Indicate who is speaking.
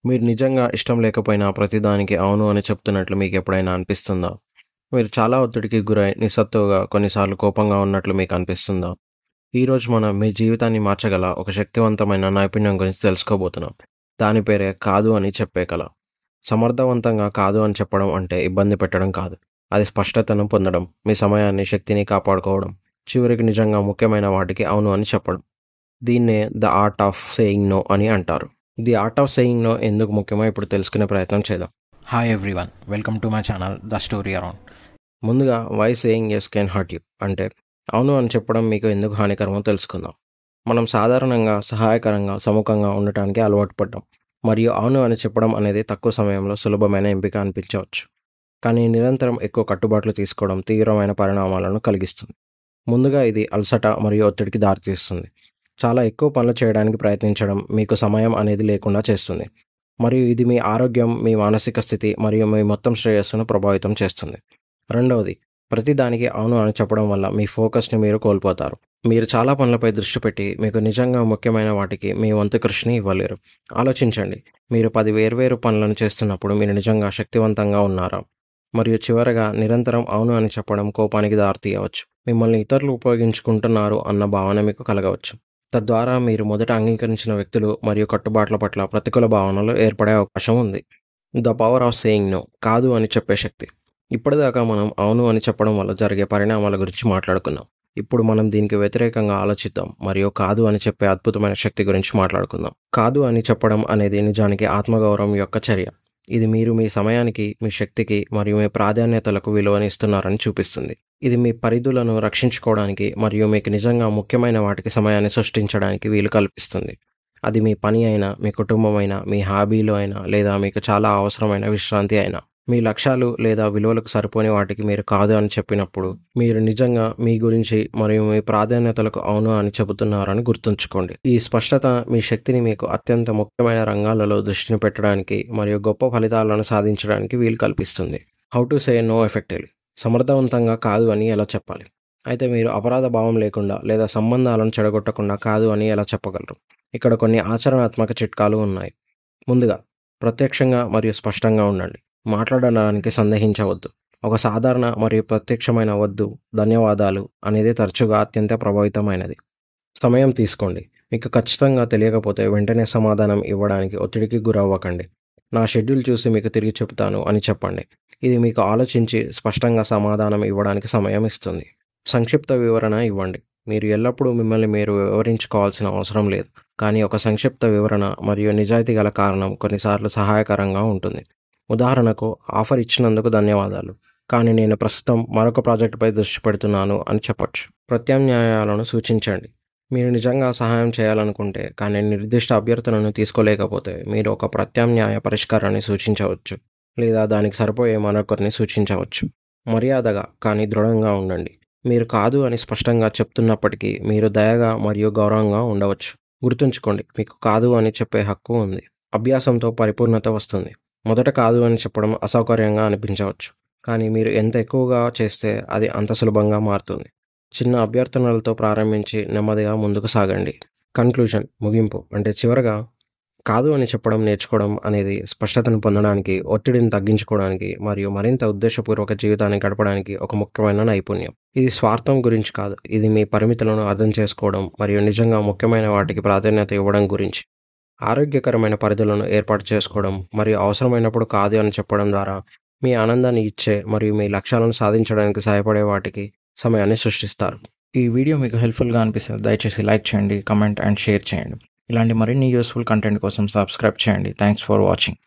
Speaker 1: మీరు నిజంగా ఇష్టం లేకపోయినా ప్రతిదానికి అవును అని చెప్తున్నట్లు మీకు ఎప్పుడైనా అనిపిస్తుందా? మీరు చాలా ఒత్తిడికి గురై నిస్సత్తువగా కొన్నిసార్లు కోపంగా ఉన్నట్లు మీకు అనిపిస్తుందా? ఈరోజు మనం మీ జీవితాన్ని మార్చగల ఒక శక్తివంతమైన నైపుణ్యం గురించి తెలుసుకోబోతున్నాం. దాని పేరే కాదు అని చెప్పే కళ. సమర్థవంతంగా కాదు అని చెప్పడం అంటే ఇబ్బంది పెట్టడం కాదు. అది స్పష్టతను పొందడం, మీ సమయాన్ని, శక్తిని కాపాడుకోవడం, చివరికి నిజంగా ముఖ్యమైన వాటికి అవును అని చెప్పడం. దీన్నే the art of saying no అని అంటారు. The art of saying no ఎందుకు ముఖ్యమో ఇప్పుడు తెలుసుకునే ప్రయత్నం చేద్దాం.
Speaker 2: Hi everyone, welcome to my channel the story around.
Speaker 1: ముందుగా why saying yes can hurt you అంటే అవును అని చెప్పడం మీకు ఎందుకు హానికరమో తెలుసుకుందాం. మనం సాధారణంగా సహాయకరంగా, సముఖంగా ఉండటానికి అలవాటు పడ్డాం, మరియు అవును అని చెప్పడం అనేది తక్కువ సమయంలో సులభమైన ఎంపిక అనిపించవచ్చు. కానీ నిరంతరం ఎక్కువ కట్టుబాట్లు తీసుకోవడం తీవ్రమైన పరిణామాలను కలిగిస్తుంది. ముందుగా ఇది అలసట మరియు ఒత్తిడికి దారితీస్తుంది. చాలా ఎక్కువ పనులు చేయడానికి ప్రయత్నించడం మీకు సమయం అనేది లేకుండా చేస్తుంది, మరియు ఇది మీ ఆరోగ్యం, మీ మానసిక స్థితి మరియు మీ మొత్తం శ్రేయస్సును ప్రభావితం చేస్తుంది. రెండవది, ప్రతిదానికి అవును అని చెప్పడం వల్ల మీ ఫోకస్ని మీరు కోల్పోతారు. మీరు చాలా పనులపై దృష్టి పెట్టి మీకు నిజంగా ముఖ్యమైన వాటికి మీ వంతు కృషిని ఇవ్వలేరు. ఆలోచించండి, మీరు 10 వేర్వేరు పనులను చేస్తున్నప్పుడు మీరు నిజంగా శక్తివంతంగా ఉన్నారా? మరియు చివరగా, నిరంతరం అవును అని చెప్పడం కోపానికి దారితీయవచ్చు. మిమ్మల్ని ఇతరులు ఉపయోగించుకుంటున్నారు అన్న భావన మీకు కలగవచ్చు. తద్వారా మీరు మొదట అంగీకరించిన వ్యక్తులు మరియు కట్టుబాట్ల పట్ల ప్రతికూల భావనలు ఏర్పడే అవకాశం ఉంది. The power of saying no, కాదు అని చెప్పే శక్తి. ఇప్పటిదాకా మనం అవును అని చెప్పడం వల్ల జరిగే పరిణామాల గురించి మాట్లాడుకున్నాం. ఇప్పుడు మనం దీనికి వ్యతిరేకంగా ఆలోచిద్దాం మరియు కాదు అని చెప్పే అద్భుతమైన శక్తి గురించి మాట్లాడుకుందాం. కాదు అని చెప్పడం అనేది నిజానికి ఆత్మగౌరవం యొక్క చర్య. ఇది మీరు మీ సమయానికి, మీ శక్తికి మరియు మీ ప్రాధాన్యతలకు విలువనిస్తున్నారని చూపిస్తుంది. ఇది మీ పరిధులను రక్షించుకోవడానికి మరియు మీకు నిజంగా ముఖ్యమైన వాటికి సమయాన్ని సృష్టించడానికి వీలు కల్పిస్తుంది. అది మీ పని అయినా, మీ కుటుంబం అయినా, మీ హాబీలు అయినా, లేదా మీకు చాలా అవసరమైన విశ్రాంతి అయినా. మీ లక్ష్యాలు లేదా విలువలకు సరిపోని వాటికి మీరు కాదు అని చెప్పినప్పుడు మీరు నిజంగా మీ గురించి మరియు మీ ప్రాధాన్యతలకు అవును అని చెబుతున్నారని గుర్తుంచుకోండి. ఈ స్పష్టత మీ శక్తిని మీకు అత్యంత ముఖ్యమైన రంగాలలో దృష్టిని పెట్టడానికి మరియు గొప్ప ఫలితాలను సాధించడానికి వీలు కల్పిస్తుంది. How to say no effectively. సమర్థవంతంగా కాదు అని ఎలా చెప్పాలి? అయితే మీరు అపరాధ భావం లేకుండా లేదా సంబంధాలను చెడగొట్టకుండా కాదు అని ఎలా చెప్పగలరు? ఇక్కడ కొన్ని ఆచరణాత్మక చిట్కాలు ఉన్నాయి. ముందుగా, ప్రత్యక్షంగా మరియు స్పష్టంగా ఉండండి. మాట్లాడడానికి సందేహించవద్దు. ఒక సాధారణ మరియు ప్రత్యక్షమైన వద్దు, ధన్యవాదాలు అనేది తరచుగా అత్యంత ప్రభావితమైనది. సమయం తీసుకోండి. మీకు ఖచ్చితంగా తెలియకపోతే వెంటనే సమాధానం ఇవ్వడానికి ఒత్తిడికి గురవ్వకండి. నా షెడ్యూల్ చూసి మీకు తిరిగి చెబుతాను అని చెప్పండి. ఇది మీకు ఆలోచించి స్పష్టంగా సమాధానం ఇవ్వడానికి సమయం ఇస్తుంది. సంక్షిప్త వివరణ ఇవ్వండి. మీరు ఎల్లప్పుడూ మిమ్మల్ని మీరు వివరించుకోవాల్సిన అవసరం లేదు, కానీ ఒక సంక్షిప్త వివరణ మరియు నిజాయితీ గల కారణం కొన్నిసార్లు సహాయకరంగా ఉంటుంది. ఉదాహరణకు, ఆఫర్ ఇచ్చినందుకు ధన్యవాదాలు, కానీ నేను ప్రస్తుతం మరొక ప్రాజెక్టుపై దృష్టి పెడుతున్నాను అని చెప్పొచ్చు. ప్రత్యామ్నాయాలను సూచించండి. మీరు నిజంగా సహాయం చేయాలనుకుంటే కానీ నిర్దిష్ట అభ్యర్థనను తీసుకోలేకపోతే మీరు ఒక ప్రత్యామ్నాయ పరిష్కారాన్ని సూచించవచ్చు, లేదా దానికి సరిపోయే మరొకరిని సూచించవచ్చు. మర్యాదగా కానీ దృఢంగా ఉండండి. మీరు కాదు అని స్పష్టంగా చెప్తున్నప్పటికీ మీరు దయగా మరియు గౌరవంగా ఉండవచ్చు. గుర్తుంచుకోండి, మీకు కాదు అని చెప్పే హక్కు ఉంది. అభ్యాసంతో పరిపూర్ణత వస్తుంది. మొదట కాదు అని చెప్పడం అసౌకర్యంగా అనిపించవచ్చు, కానీ మీరు ఎంత ఎక్కువగా చేస్తే అది అంత సులభంగా మారుతుంది. చిన్న అభ్యర్థనలతో ప్రారంభించి నెమ్మదిగా ముందుకు సాగండి. కన్క్లూజన్, ముగింపు. అంటే చివరగా, కాదు అని చెప్పడం నేర్చుకోవడం అనేది స్పష్టతను పొందడానికి, ఒత్తిడిని తగ్గించుకోవడానికి మరియు మరింత ఉద్దేశపూర్వక జీవితాన్ని గడపడానికి ఒక ముఖ్యమైన నైపుణ్యం. ఇది స్వార్థం గురించి కాదు, ఇది మీ పరిమితులను అర్థం చేసుకోవడం మరియు నిజంగా ముఖ్యమైన వాటికి ప్రాధాన్యత ఇవ్వడం గురించి. ఆరోగ్యకరమైన పరిధులను ఏర్పాటు చేసుకోవడం మరియు అవసరమైనప్పుడు కాదు అని చెప్పడం ద్వారా మీ ఆనందాన్ని ఇచ్చే మరియు మీ లక్ష్యాలను సాధించడానికి సహాయపడే వాటికి సమయాన్ని సృష్టిస్తారు.
Speaker 2: ఈ వీడియో మీకు హెల్ప్ఫుల్గా అనిపిస్తే దయచేసి లైక్ చేయండి, కమెంట్ అండ్ షేర్ చేయండి. ఇలాంటి మరిన్ని యూస్ఫుల్ కంటెంట్ కోసం సబ్స్క్రైబ్ చేయండి. Thanks for watching.